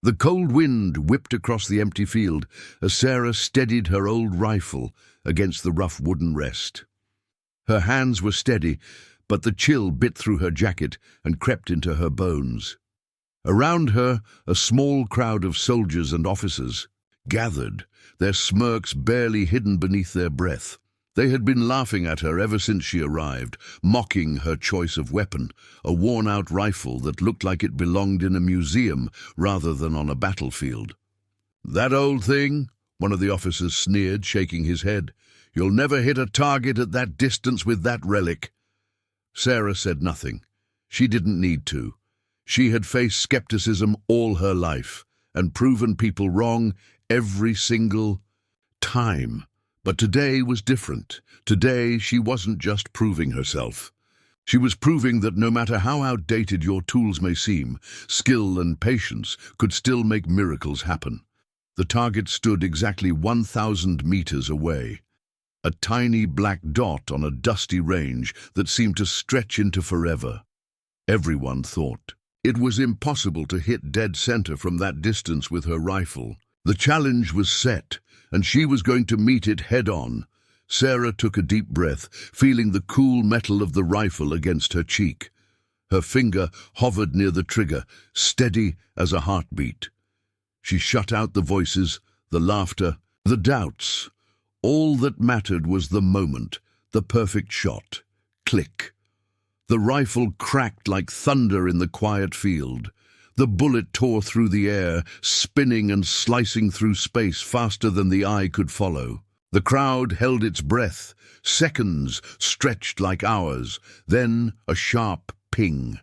The cold wind whipped across the empty field as Sarah steadied her old rifle against the rough wooden rest. Her hands were steady, but the chill bit through her jacket and crept into her bones. Around her, a small crowd of soldiers and officers gathered, their smirks barely hidden beneath their breath. They had been laughing at her ever since she arrived, mocking her choice of weapon, a worn-out rifle that looked like it belonged in a museum rather than on a battlefield. "That old thing?" one of the officers sneered, shaking his head. "You'll never hit a target at that distance with that relic." Sarah said nothing. She didn't need to. She had faced skepticism all her life and proven people wrong every single time. But today was different. Today, she wasn't just proving herself. She was proving that no matter how outdated your tools may seem, skill and patience could still make miracles happen. The target stood exactly 1,000 meters away, a tiny black dot on a dusty range that seemed to stretch into forever. Everyone thought it was impossible to hit dead center from that distance with her rifle. The challenge was set, and she was going to meet it head-on. Sarah took a deep breath, feeling the cool metal of the rifle against her cheek. Her finger hovered near the trigger, steady as a heartbeat. She shut out the voices, the laughter, the doubts. All that mattered was the moment, the perfect shot. Click. The rifle cracked like thunder in the quiet field. The bullet tore through the air, spinning and slicing through space faster than the eye could follow. The crowd held its breath. Seconds stretched like hours. Then a sharp ping.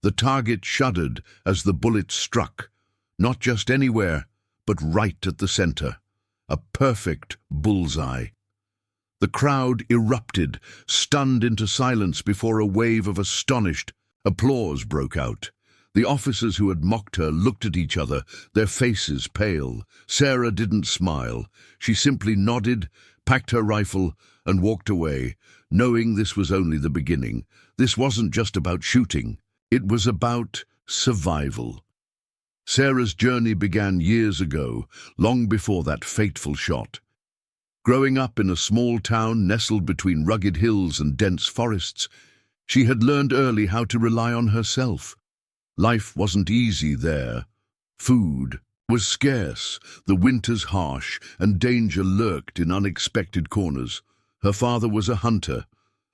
The target shuddered as the bullet struck. Not just anywhere, but right at the center. A perfect bullseye. The crowd erupted, stunned into silence before a wave of astonished applause broke out. The officers who had mocked her looked at each other, their faces pale. Sarah didn't smile. She simply nodded, packed her rifle, and walked away, knowing this was only the beginning. This wasn't just about shooting. It was about survival. Sarah's journey began years ago, long before that fateful shot. Growing up in a small town nestled between rugged hills and dense forests, she had learned early how to rely on herself. Life wasn't easy there. Food was scarce, the winters harsh, and danger lurked in unexpected corners. Her father was a hunter,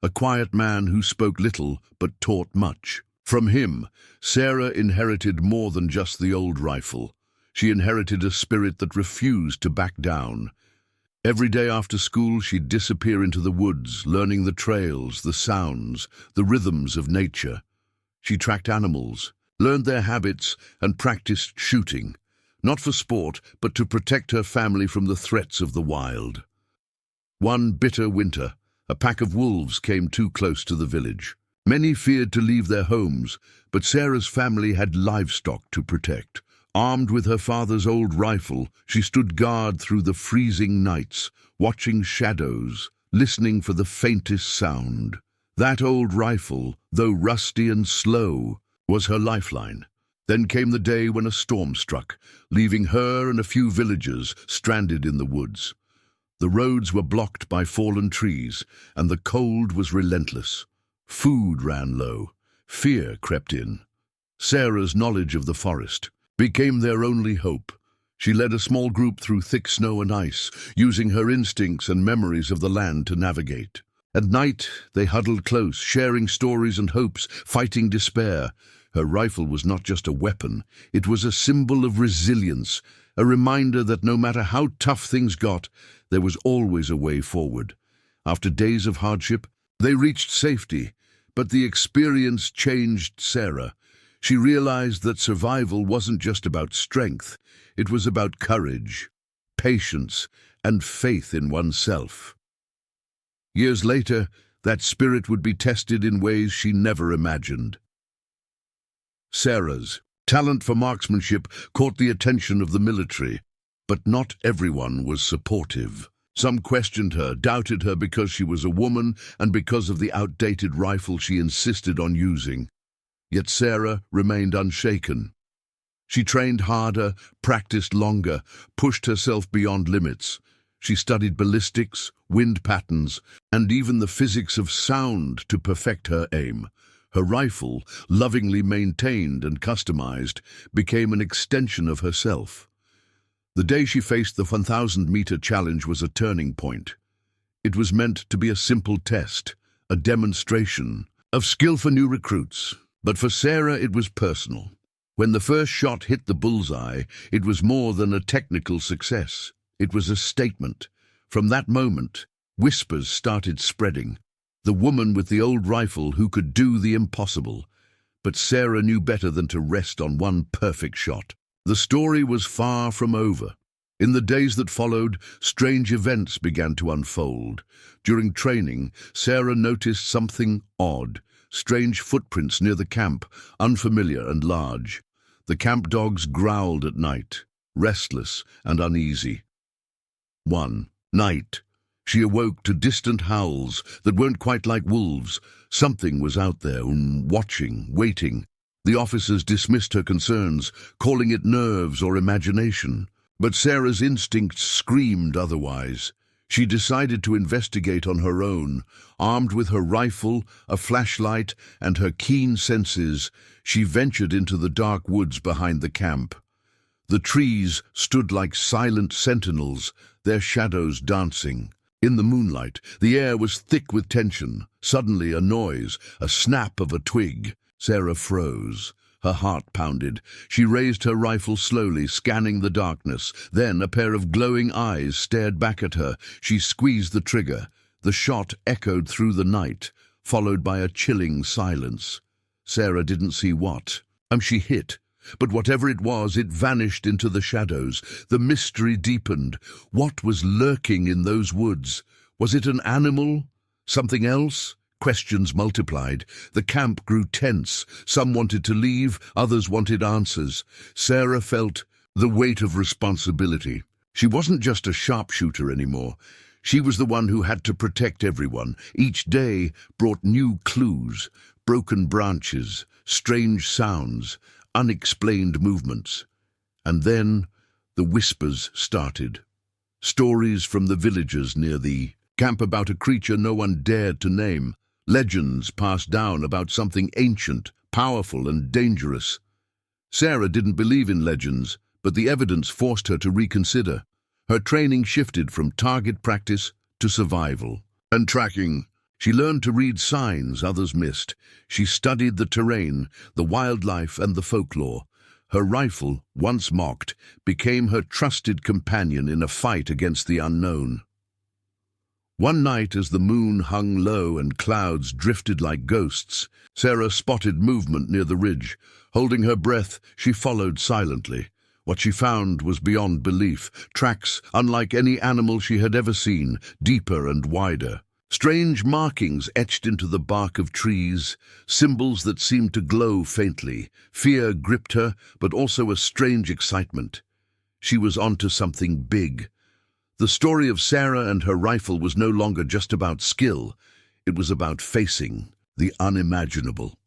a quiet man who spoke little but taught much. From him, Sarah inherited more than just the old rifle. She inherited a spirit that refused to back down. Every day after school, she'd disappear into the woods, learning the trails, the sounds, the rhythms of nature. She tracked animals, learned their habits, and practiced shooting, not for sport, but to protect her family from the threats of the wild. One bitter winter, a pack of wolves came too close to the village. Many feared to leave their homes, but Sarah's family had livestock to protect. Armed with her father's old rifle, she stood guard through the freezing nights, watching shadows, listening for the faintest sound. That old rifle, though rusty and slow, was her lifeline. Then came the day when a storm struck, leaving her and a few villagers stranded in the woods. The roads were blocked by fallen trees, and the cold was relentless. Food ran low. Fear crept in. Sarah's knowledge of the forest became their only hope. She led a small group through thick snow and ice, using her instincts and memories of the land to navigate. At night, they huddled close, sharing stories and hopes, fighting despair. Her rifle was not just a weapon, it was a symbol of resilience, a reminder that no matter how tough things got, there was always a way forward. After days of hardship, they reached safety, but the experience changed Sarah. She realized that survival wasn't just about strength, it was about courage, patience, and faith in oneself. Years later, that spirit would be tested in ways she never imagined. Sarah's talent for marksmanship caught the attention of the military, but not everyone was supportive. Some questioned her, doubted her because she was a woman and because of the outdated rifle she insisted on using. Yet Sarah remained unshaken. She trained harder, practiced longer, pushed herself beyond limits. She studied ballistics, wind patterns, and even the physics of sound to perfect her aim. Her rifle, lovingly maintained and customized, became an extension of herself. The day she faced the 1,000-meter challenge was a turning point. It was meant to be a simple test, a demonstration of skill for new recruits. But for Sarah, it was personal. When the first shot hit the bullseye, it was more than a technical success. It was a statement. From that moment, whispers started spreading. The woman with the old rifle who could do the impossible. But Sarah knew better than to rest on one perfect shot. The story was far from over. In the days that followed, strange events began to unfold. During training, Sarah noticed something odd. Strange footprints near the camp, unfamiliar and large. The camp dogs growled at night, restless and uneasy. One night, she awoke to distant howls that weren't quite like wolves. Something was out there, watching, waiting. The officers dismissed her concerns, calling it nerves or imagination. But Sarah's instincts screamed otherwise. She decided to investigate on her own. Armed with her rifle, a flashlight, and her keen senses, she ventured into the dark woods behind the camp. The trees stood like silent sentinels, their shadows dancing. In the moonlight, the air was thick with tension. Suddenly, a noise, a snap of a twig. Sarah froze. Her heart pounded. She raised her rifle slowly, scanning the darkness. Then a pair of glowing eyes stared back at her. She squeezed the trigger. The shot echoed through the night, followed by a chilling silence. Sarah didn't see what. She hit. But whatever it was, it vanished into the shadows. The mystery deepened. What was lurking in those woods? Was it an animal? Something else? Questions multiplied. The camp grew tense. Some wanted to leave, others wanted answers. Sarah felt the weight of responsibility. She wasn't just a sharpshooter anymore. She was the one who had to protect everyone. Each day brought new clues, broken branches, strange sounds, unexplained movements. And then the whispers started. Stories from the villagers near the camp about a creature no one dared to name. Legends passed down about something ancient, powerful and dangerous. Sarah didn't believe in legends, but the evidence forced her to reconsider. Her training shifted from target practice to survival and tracking. She learned to read signs others missed. She studied the terrain, the wildlife and the folklore. Her rifle, once mocked, became her trusted companion in a fight against the unknown. One night, as the moon hung low and clouds drifted like ghosts, Sarah spotted movement near the ridge. Holding her breath, she followed silently. What she found was beyond belief. Tracks unlike any animal she had ever seen, deeper and wider. Strange markings etched into the bark of trees, symbols that seemed to glow faintly. Fear gripped her, but also a strange excitement. She was onto something big. The story of Sarah and her rifle was no longer just about skill. It was about facing the unimaginable.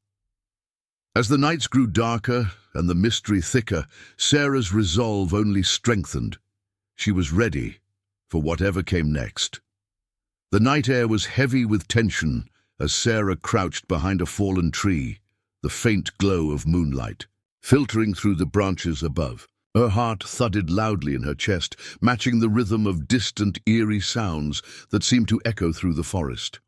As the nights grew darker and the mystery thicker, Sarah's resolve only strengthened. She was ready for whatever came next. The night air was heavy with tension as Sarah crouched behind a fallen tree, the faint glow of moonlight filtering through the branches above. Her heart thudded loudly in her chest, matching the rhythm of distant, eerie sounds that seemed to echo through the forest.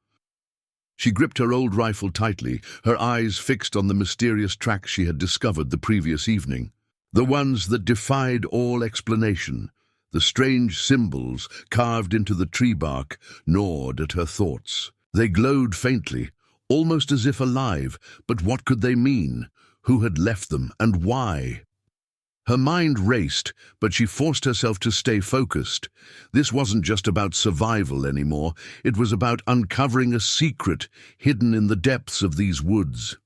She gripped her old rifle tightly, her eyes fixed on the mysterious tracks she had discovered the previous evening. The ones that defied all explanation. The strange symbols carved into the tree bark gnawed at her thoughts. They glowed faintly, almost as if alive, but what could they mean? Who had left them, and why? Her mind raced, but she forced herself to stay focused. This wasn't just about survival anymore. It was about uncovering a secret hidden in the depths of these woods.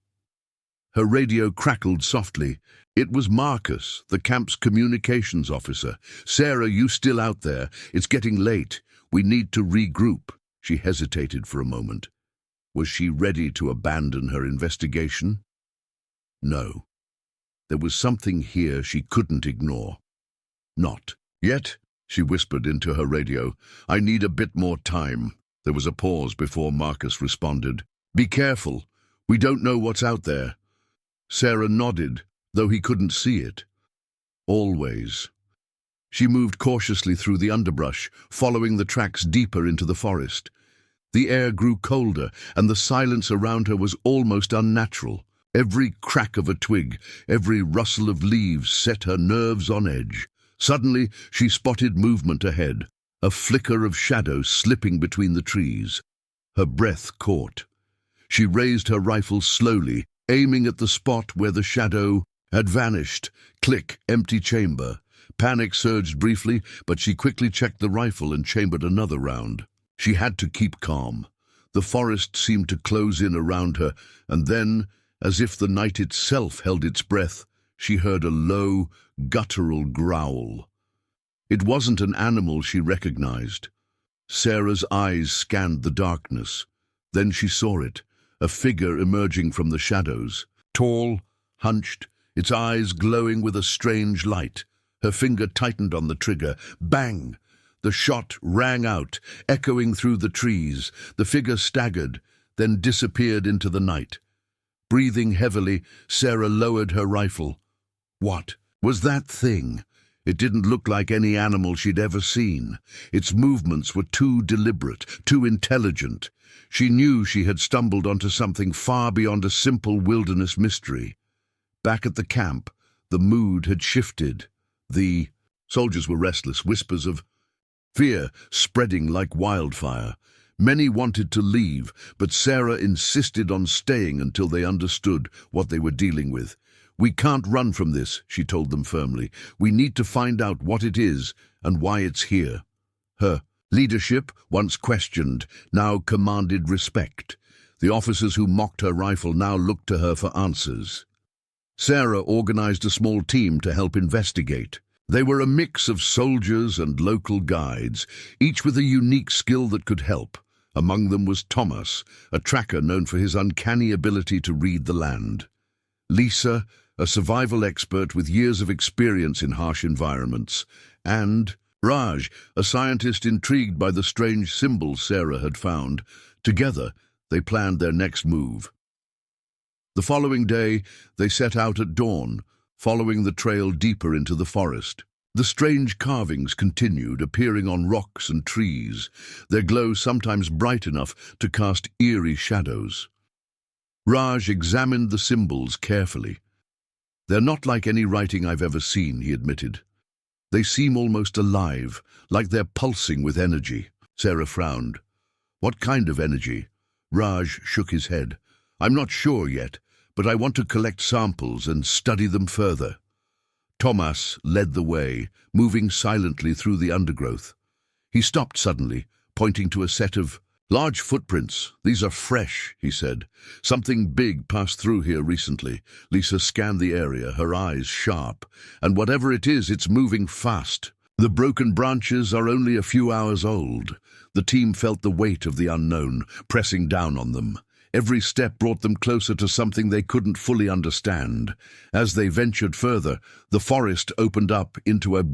Her radio crackled softly. It was Marcus, the camp's communications officer. "Sarah, you still out there? It's getting late. We need to regroup." She hesitated for a moment. Was she ready to abandon her investigation? No. There was something here she couldn't ignore. "Not yet," she whispered into her radio. "I need a bit more time." There was a pause before Marcus responded. "Be careful. We don't know what's out there." Sarah nodded, though he couldn't see it. "Always." She moved cautiously through the underbrush, following the tracks deeper into the forest. The air grew colder, and the silence around her was almost unnatural. Every crack of a twig, every rustle of leaves set her nerves on edge. Suddenly, she spotted movement ahead, a flicker of shadow slipping between the trees. Her breath caught. She raised her rifle slowly, aiming at the spot where the shadow had vanished. Click, empty chamber. Panic surged briefly, but she quickly checked the rifle and chambered another round. She had to keep calm. The forest seemed to close in around her, and then, as if the night itself held its breath, she heard a low, guttural growl. It wasn't an animal she recognized. Sarah's eyes scanned the darkness. Then she saw it, a figure emerging from the shadows. Tall, hunched, its eyes glowing with a strange light. Her finger tightened on the trigger. Bang! The shot rang out, echoing through the trees. The figure staggered, then disappeared into the night. Breathing heavily, Sarah lowered her rifle. What was that thing? It didn't look like any animal she'd ever seen. Its movements were too deliberate, too intelligent. She knew she had stumbled onto something far beyond a simple wilderness mystery. Back at the camp, the mood had shifted. The soldiers were restless, whispers of fear spreading like wildfire. Many wanted to leave, but Sarah insisted on staying until they understood what they were dealing with. "We can't run from this," she told them firmly. "We need to find out what it is and why it's here." Her leadership, once questioned, now commanded respect. The officers who mocked her rifle now looked to her for answers. Sarah organized a small team to help investigate. They were a mix of soldiers and local guides, each with a unique skill that could help. Among them was Thomas, a tracker known for his uncanny ability to read the land. Lisa, a survival expert with years of experience in harsh environments. And Raj, a scientist intrigued by the strange symbols Sarah had found. Together, they planned their next move. The following day, they set out at dawn, following the trail deeper into the forest. The strange carvings continued, appearing on rocks and trees, their glow sometimes bright enough to cast eerie shadows. Raj examined the symbols carefully. "They're not like any writing I've ever seen," he admitted. "They seem almost alive, like they're pulsing with energy." Sarah frowned. "What kind of energy?" Raj shook his head. "I'm not sure yet, but I want to collect samples and study them further." Thomas led the way, moving silently through the undergrowth. He stopped suddenly, pointing to a set of large footprints. "These are fresh," he said. "Something big passed through here recently." Lisa scanned the area, her eyes sharp. "And whatever it is, it's moving fast. The broken branches are only a few hours old." The team felt the weight of the unknown, pressing down on them. Every step brought them closer to something they couldn't fully understand. As they ventured further, the forest opened up into a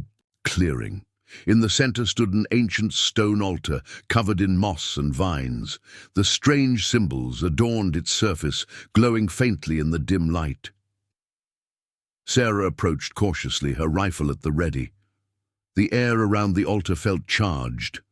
clearing. In the center stood an ancient stone altar, covered in moss and vines. The strange symbols adorned its surface, glowing faintly in the dim light. Sarah approached cautiously, her rifle at the ready. The air around the altar felt charged,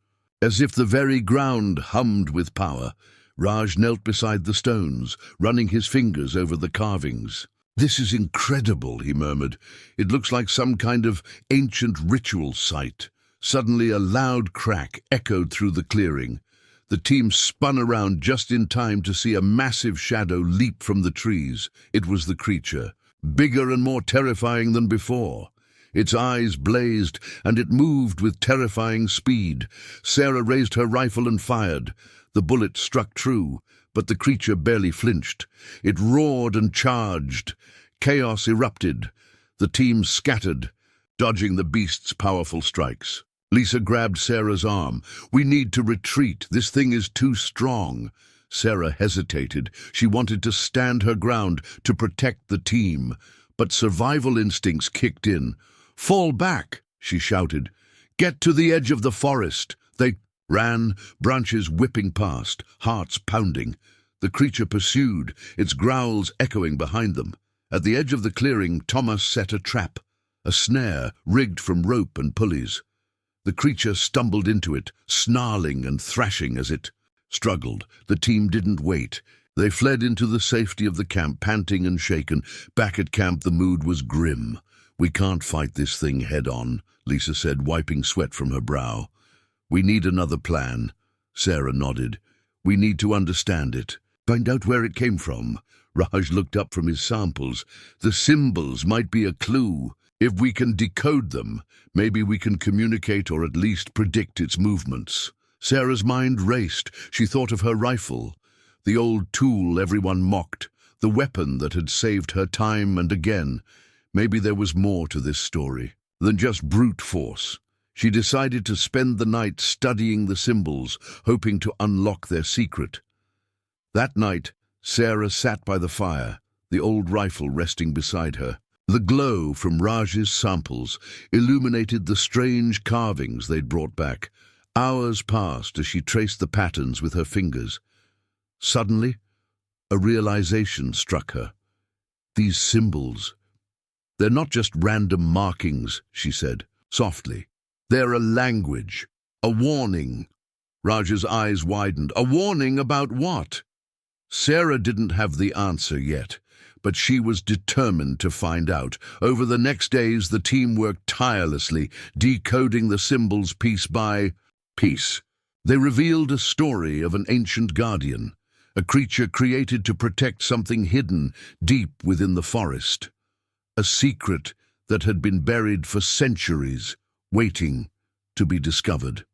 as if the very ground hummed with power. Raj knelt beside the stones, running his fingers over the carvings. "This is incredible," he murmured. "It looks like some kind of ancient ritual site." Suddenly a loud crack echoed through the clearing. The team spun around just in time to see a massive shadow leap from the trees. It was the creature, bigger and more terrifying than before. Its eyes blazed, and it moved with terrifying speed. Sarah raised her rifle and fired. The bullet struck true, but the creature barely flinched. It roared and charged. Chaos erupted. The team scattered, dodging the beast's powerful strikes. Lisa grabbed Sarah's arm. "We need to retreat. This thing is too strong." Sarah hesitated. She wanted to stand her ground, to protect the team. But survival instincts kicked in. "Fall back," she shouted. "Get to the edge of the forest." They ran, branches whipping past, hearts pounding. The creature pursued, its growls echoing behind them. At the edge of the clearing, Thomas set a trap, a snare rigged from rope and pulleys. The creature stumbled into it, snarling and thrashing as it struggled. The team didn't wait. They fled into the safety of the camp, panting and shaken. Back at camp, the mood was grim. "We can't fight this thing head-on," Lisa said, wiping sweat from her brow. "We need another plan." Sarah nodded. "We need to understand it. Find out where it came from." Raj looked up from his samples. "The symbols might be a clue. If we can decode them, maybe we can communicate or at least predict its movements." Sarah's mind raced. She thought of her rifle, the old tool everyone mocked, the weapon that had saved her time and again. Maybe there was more to this story than just brute force. She decided to spend the night studying the symbols, hoping to unlock their secret. That night, Sarah sat by the fire, the old rifle resting beside her. The glow from Raj's samples illuminated the strange carvings they'd brought back. Hours passed as she traced the patterns with her fingers. Suddenly, a realization struck her. "These symbols, they're not just random markings," she said, softly. "They're a language, a warning." Raj's eyes widened. "A warning about what?" Sarah didn't have the answer yet, but she was determined to find out. Over the next days, the team worked tirelessly, decoding the symbols piece by piece. They revealed a story of an ancient guardian, a creature created to protect something hidden deep within the forest. A secret that had been buried for centuries, waiting to be discovered.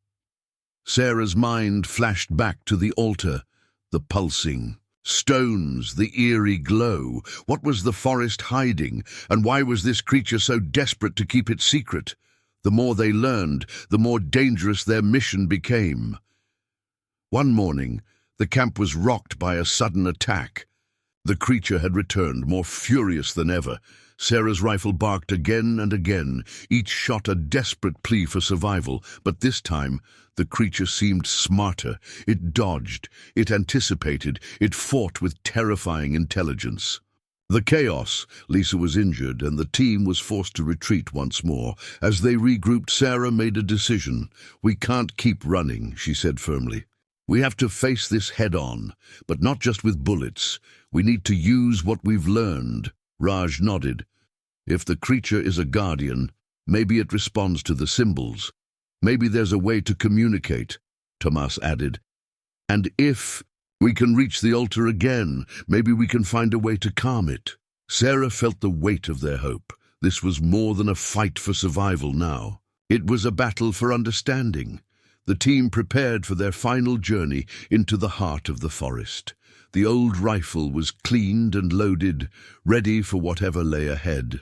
Sarah's mind flashed back to the altar, the pulsing stones, the eerie glow. What was the forest hiding, and why was this creature so desperate to keep it secret? The more they learned, the more dangerous their mission became. One morning, the camp was rocked by a sudden attack. The creature had returned, more furious than ever. Sarah's rifle barked again and again, each shot a desperate plea for survival, but this time the creature seemed smarter. It dodged, it anticipated, it fought with terrifying intelligence. The chaos, Lisa was injured, and the team was forced to retreat once more. As they regrouped, Sarah made a decision. "We can't keep running," she said firmly. "We have to face this head-on, but not just with bullets. We need to use what we've learned." Raj nodded. "If the creature is a guardian, maybe it responds to the symbols. Maybe there's a way to communicate," Tomas added. "And if we can reach the altar again, maybe we can find a way to calm it." Sarah felt the weight of their hope. This was more than a fight for survival now. It was a battle for understanding. The team prepared for their final journey into the heart of the forest. The old rifle was cleaned and loaded, ready for whatever lay ahead.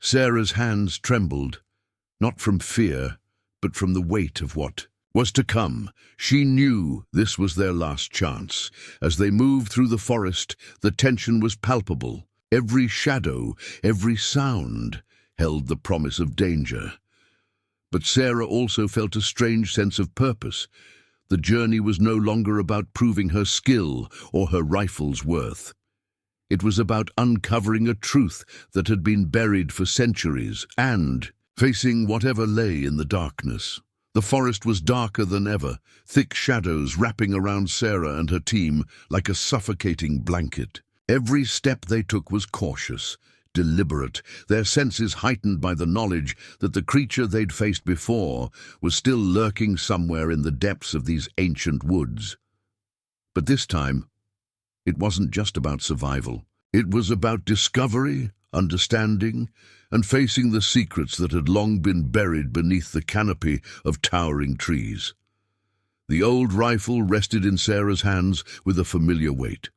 Sarah's hands trembled, not from fear, but from the weight of what was to come. She knew this was their last chance. As they moved through the forest, the tension was palpable. Every shadow, every sound held the promise of danger. But Sarah also felt a strange sense of purpose. The journey was no longer about proving her skill or her rifle's worth. It was about uncovering a truth that had been buried for centuries and facing whatever lay in the darkness. The forest was darker than ever, thick shadows wrapping around Sarah and her team like a suffocating blanket. Every step they took was cautious, deliberate, their senses heightened by the knowledge that the creature they'd faced before was still lurking somewhere in the depths of these ancient woods. But this time, it wasn't just about survival. It was about discovery, understanding, and facing the secrets that had long been buried beneath the canopy of towering trees. The old rifle rested in Sarah's hands with a familiar weight,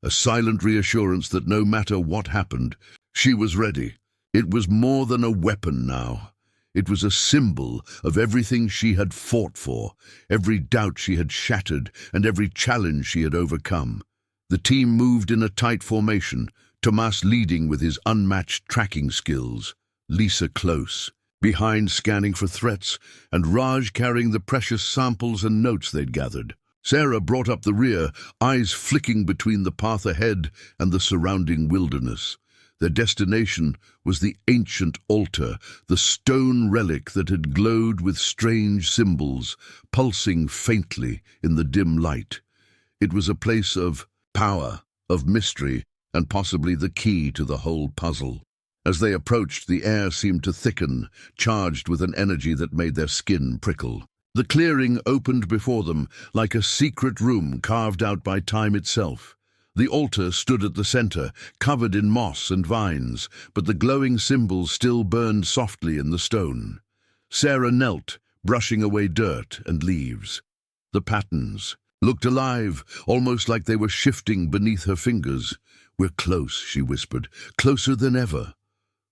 a silent reassurance that no matter what happened, she was ready. It was more than a weapon now. It was a symbol of everything she had fought for, every doubt she had shattered, and every challenge she had overcome. The team moved in a tight formation, Tomas leading with his unmatched tracking skills, Lisa close, behind scanning for threats, and Raj carrying the precious samples and notes they'd gathered. Sarah brought up the rear, eyes flicking between the path ahead and the surrounding wilderness. Their destination was the ancient altar, the stone relic that had glowed with strange symbols, pulsing faintly in the dim light. It was a place of power, of mystery, and possibly the key to the whole puzzle. As they approached, the air seemed to thicken, charged with an energy that made their skin prickle. The clearing opened before them, like a secret room carved out by time itself. The altar stood at the center, covered in moss and vines, but the glowing symbols still burned softly in the stone. Sarah knelt, brushing away dirt and leaves. The patterns looked alive, almost like they were shifting beneath her fingers. "We're close," she whispered, "closer than ever."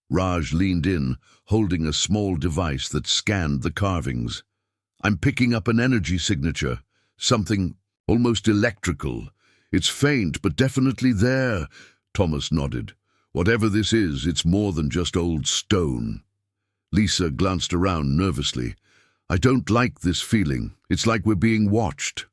Raj leaned in, holding a small device that scanned the carvings. "I'm picking up an energy signature, something almost electrical. It's faint, but definitely there." Thomas nodded. "Whatever this is, it's more than just old stone." Lisa glanced around nervously. "I don't like this feeling. It's like we're being watched."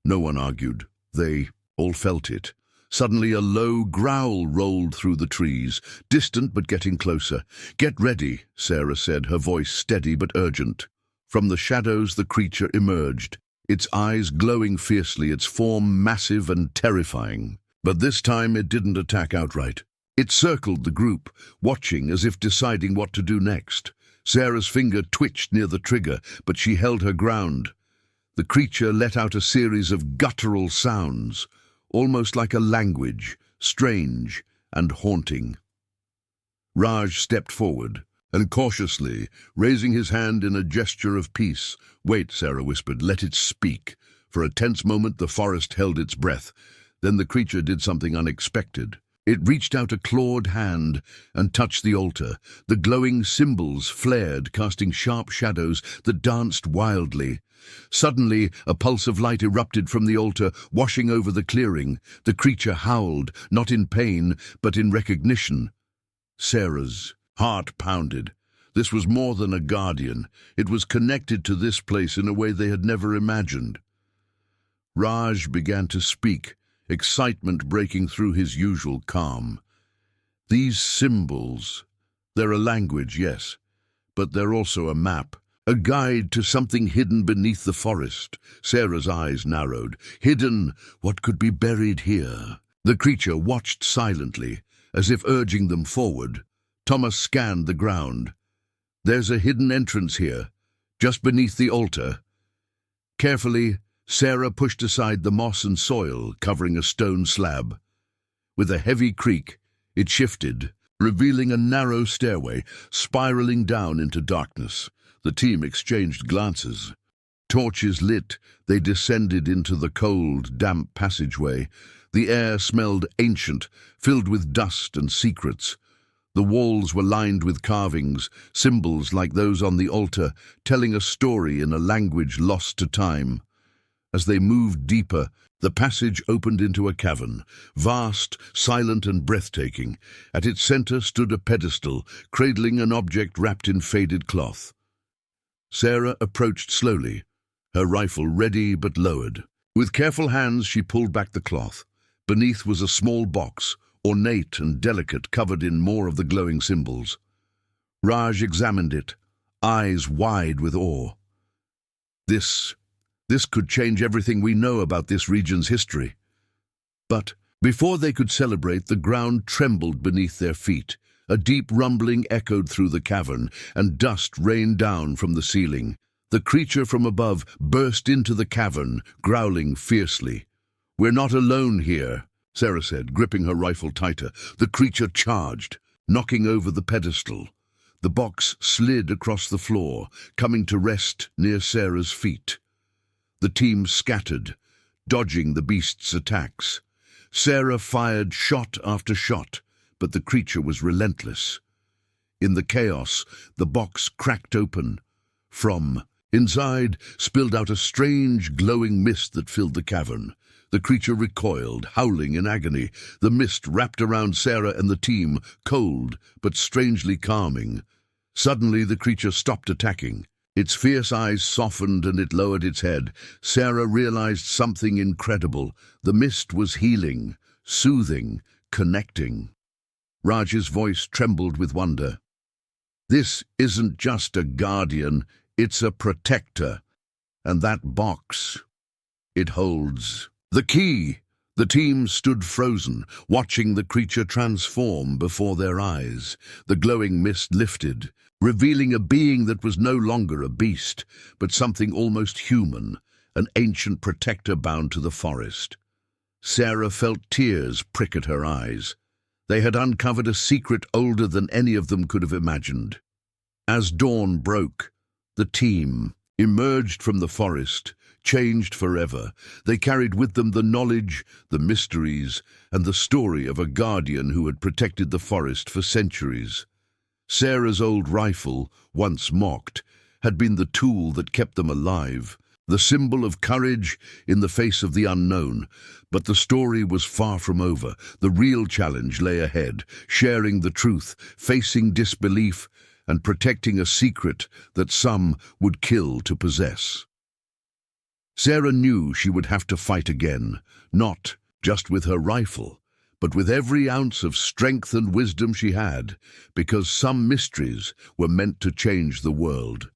No one argued. They all felt it. Suddenly a low growl rolled through the trees, distant but getting closer. "Get ready," Sarah said, her voice steady but urgent. From the shadows the creature emerged, its eyes glowing fiercely, its form massive and terrifying. But this time it didn't attack outright. It circled the group, watching as if deciding what to do next. Sarah's finger twitched near the trigger, but she held her ground. The creature let out a series of guttural sounds, almost like a language, strange and haunting. Raj stepped forward, and cautiously, raising his hand in a gesture of peace. "Wait," Sarah whispered, "let it speak." For a tense moment the forest held its breath. Then the creature did something unexpected. It reached out a clawed hand and touched the altar. The glowing symbols flared, casting sharp shadows that danced wildly. Suddenly, a pulse of light erupted from the altar, washing over the clearing. The creature howled, not in pain, but in recognition. Sarah's heart pounded. This was more than a guardian. It was connected to this place in a way they had never imagined. Raj began to speak, excitement breaking through his usual calm. "These symbols, they're a language, yes, but they're also a map. A guide to something hidden beneath the forest." Sarah's eyes narrowed. "Hidden, what could be buried here?" The creature watched silently, as if urging them forward. Thomas scanned the ground. "There's a hidden entrance here, just beneath the altar." Carefully, Sarah pushed aside the moss and soil covering a stone slab. With a heavy creak, it shifted, revealing a narrow stairway spiraling down into darkness. The team exchanged glances. Torches lit, they descended into the cold, damp passageway. The air smelled ancient, filled with dust and secrets. The walls were lined with carvings, symbols like those on the altar, telling a story in a language lost to time. As they moved deeper, the passage opened into a cavern, vast, silent and breathtaking. At its center stood a pedestal, cradling an object wrapped in faded cloth. Sarah approached slowly, her rifle ready but lowered. With careful hands she pulled back the cloth. Beneath was a small box, ornate and delicate, covered in more of the glowing symbols. Raj examined it, eyes wide with awe. This could change everything we know about this region's history. But before they could celebrate, the ground trembled beneath their feet. A deep rumbling echoed through the cavern, and dust rained down from the ceiling. The creature from above burst into the cavern, growling fiercely. "We're not alone here," Sarah said, gripping her rifle tighter. The creature charged, knocking over the pedestal. The box slid across the floor, coming to rest near Sarah's feet. The team scattered, dodging the beast's attacks. Sarah fired shot after shot, but the creature was relentless. In the chaos, the box cracked open. From inside spilled out a strange, glowing mist that filled the cavern. The creature recoiled, howling in agony. The mist wrapped around Sarah and the team, cold but strangely calming. Suddenly the creature stopped attacking. Its fierce eyes softened and it lowered its head. Sarah realized something incredible. The mist was healing, soothing, connecting. Raj's voice trembled with wonder. This isn't just a guardian, it's a protector. And that box, it holds the key. The team stood frozen, watching the creature transform before their eyes. The glowing mist lifted, revealing a being that was no longer a beast, but something almost human, an ancient protector bound to the forest. Sarah felt tears prick at her eyes. They had uncovered a secret older than any of them could have imagined. As dawn broke, the team emerged from the forest, changed forever. They carried with them the knowledge, the mysteries, and the story of a guardian who had protected the forest for centuries. Sarah's old rifle, once mocked, had been the tool that kept them alive, the symbol of courage in the face of the unknown. But the story was far from over. The real challenge lay ahead, sharing the truth, facing disbelief, and protecting a secret that some would kill to possess. Sarah knew she would have to fight again, not just with her rifle, but with every ounce of strength and wisdom she had, because some mysteries were meant to change the world.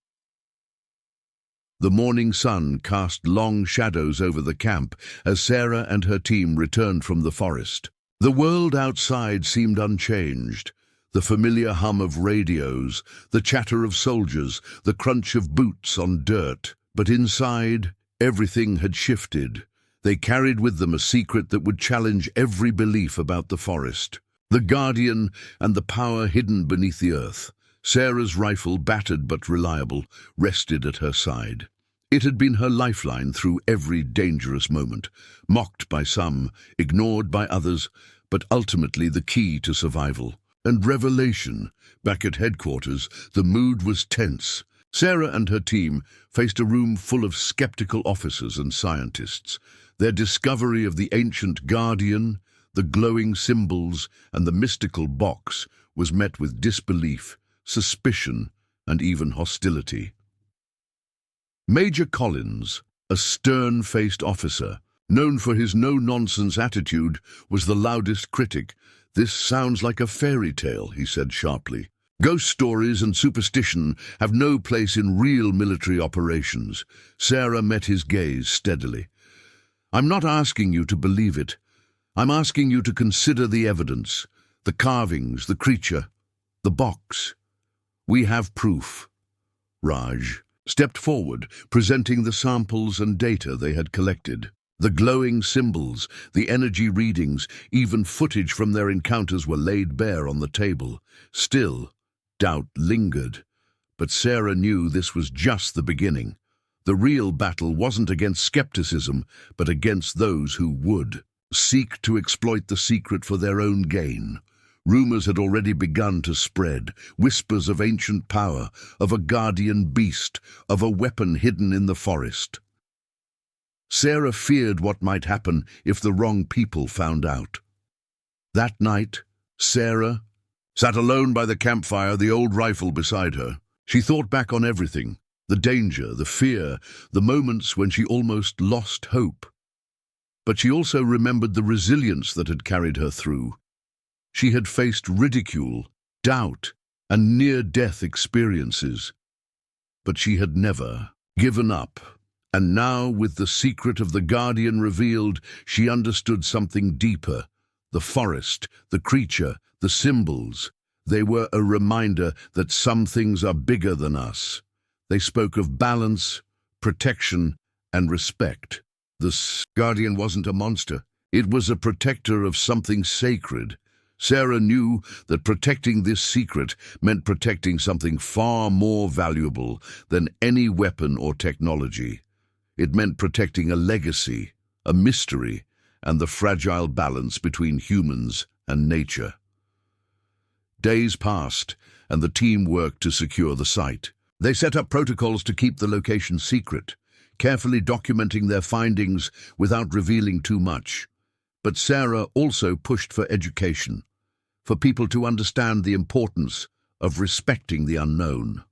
The morning sun cast long shadows over the camp as Sarah and her team returned from the forest. The world outside seemed unchanged. The familiar hum of radios, the chatter of soldiers, the crunch of boots on dirt. But inside, everything had shifted. They carried with them a secret that would challenge every belief about the forest. The guardian and the power hidden beneath the earth. Sarah's rifle, battered but reliable, rested at her side. It had been her lifeline through every dangerous moment, mocked by some, ignored by others, but ultimately the key to survival. And revelation. Back at headquarters, the mood was tense. Sarah and her team faced a room full of skeptical officers and scientists. Their discovery of the ancient guardian, the glowing symbols, and the mystical box was met with disbelief, suspicion, and even hostility. Major Collins, a stern-faced officer, known for his no-nonsense attitude, was the loudest critic. "This sounds like a fairy tale," he said sharply. "Ghost stories and superstition have no place in real military operations." Sarah met his gaze steadily. "I'm not asking you to believe it. I'm asking you to consider the evidence, the carvings, the creature, the box. We have proof." Raj stepped forward, presenting the samples and data they had collected. The glowing symbols, the energy readings, even footage from their encounters were laid bare on the table. Still, doubt lingered. But Sarah knew this was just the beginning. The real battle wasn't against skepticism, but against those who would seek to exploit the secret for their own gain. Rumors had already begun to spread, whispers of ancient power, of a guardian beast, of a weapon hidden in the forest. Sarah feared what might happen if the wrong people found out. That night, Sarah sat alone by the campfire, the old rifle beside her. She thought back on everything, the danger, the fear, the moments when she almost lost hope. But she also remembered the resilience that had carried her through. She had faced ridicule, doubt, and near-death experiences. But she had never given up. And now, with the secret of the Guardian revealed, she understood something deeper. The forest, the creature, the symbols. They were a reminder that some things are bigger than us. They spoke of balance, protection, and respect. The Guardian wasn't a monster. It was a protector of something sacred. Sarah knew that protecting this secret meant protecting something far more valuable than any weapon or technology. It meant protecting a legacy, a mystery, and the fragile balance between humans and nature. Days passed, and the team worked to secure the site. They set up protocols to keep the location secret, carefully documenting their findings without revealing too much. But Sarah also pushed for education, for people to understand the importance of respecting the unknown.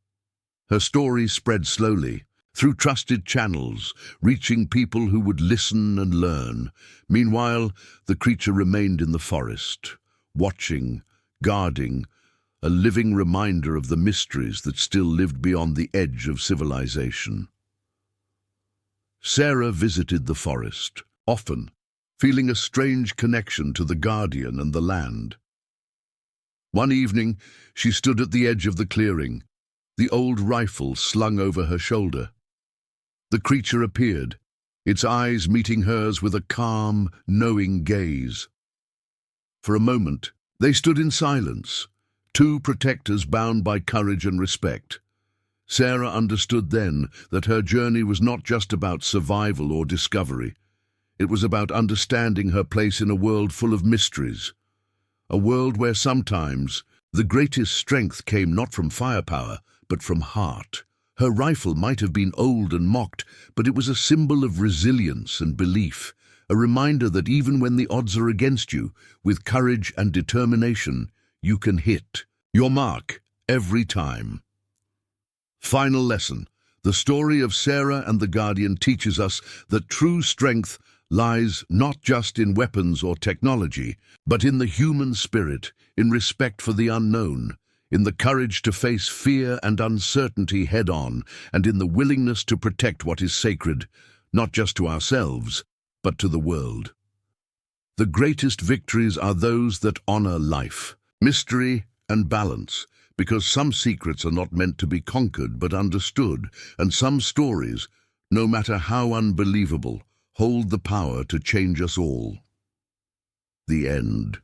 Her story spread slowly, through trusted channels, reaching people who would listen and learn. Meanwhile, the creature remained in the forest, watching, guarding, a living reminder of the mysteries that still lived beyond the edge of civilization. Sarah visited the forest, often, feeling a strange connection to the guardian and the land. One evening, she stood at the edge of the clearing, the old rifle slung over her shoulder. The creature appeared, its eyes meeting hers with a calm, knowing gaze. For a moment, they stood in silence, two protectors bound by courage and respect. Sarah understood then that her journey was not just about survival or discovery. It was about understanding her place in a world full of mysteries, a world where sometimes the greatest strength came not from firepower, but from heart. Her rifle might have been old and mocked, but it was a symbol of resilience and belief, a reminder that even when the odds are against you, with courage and determination, you can hit your mark every time. Final lesson. The story of Sarah and the Guardian teaches us that true strength lies not just in weapons or technology, but in the human spirit, in respect for the unknown, in the courage to face fear and uncertainty head-on, and in the willingness to protect what is sacred, not just to ourselves, but to the world. The greatest victories are those that honor life, mystery, and balance, because some secrets are not meant to be conquered but understood, and some stories, no matter how unbelievable, hold the power to change us all. The end.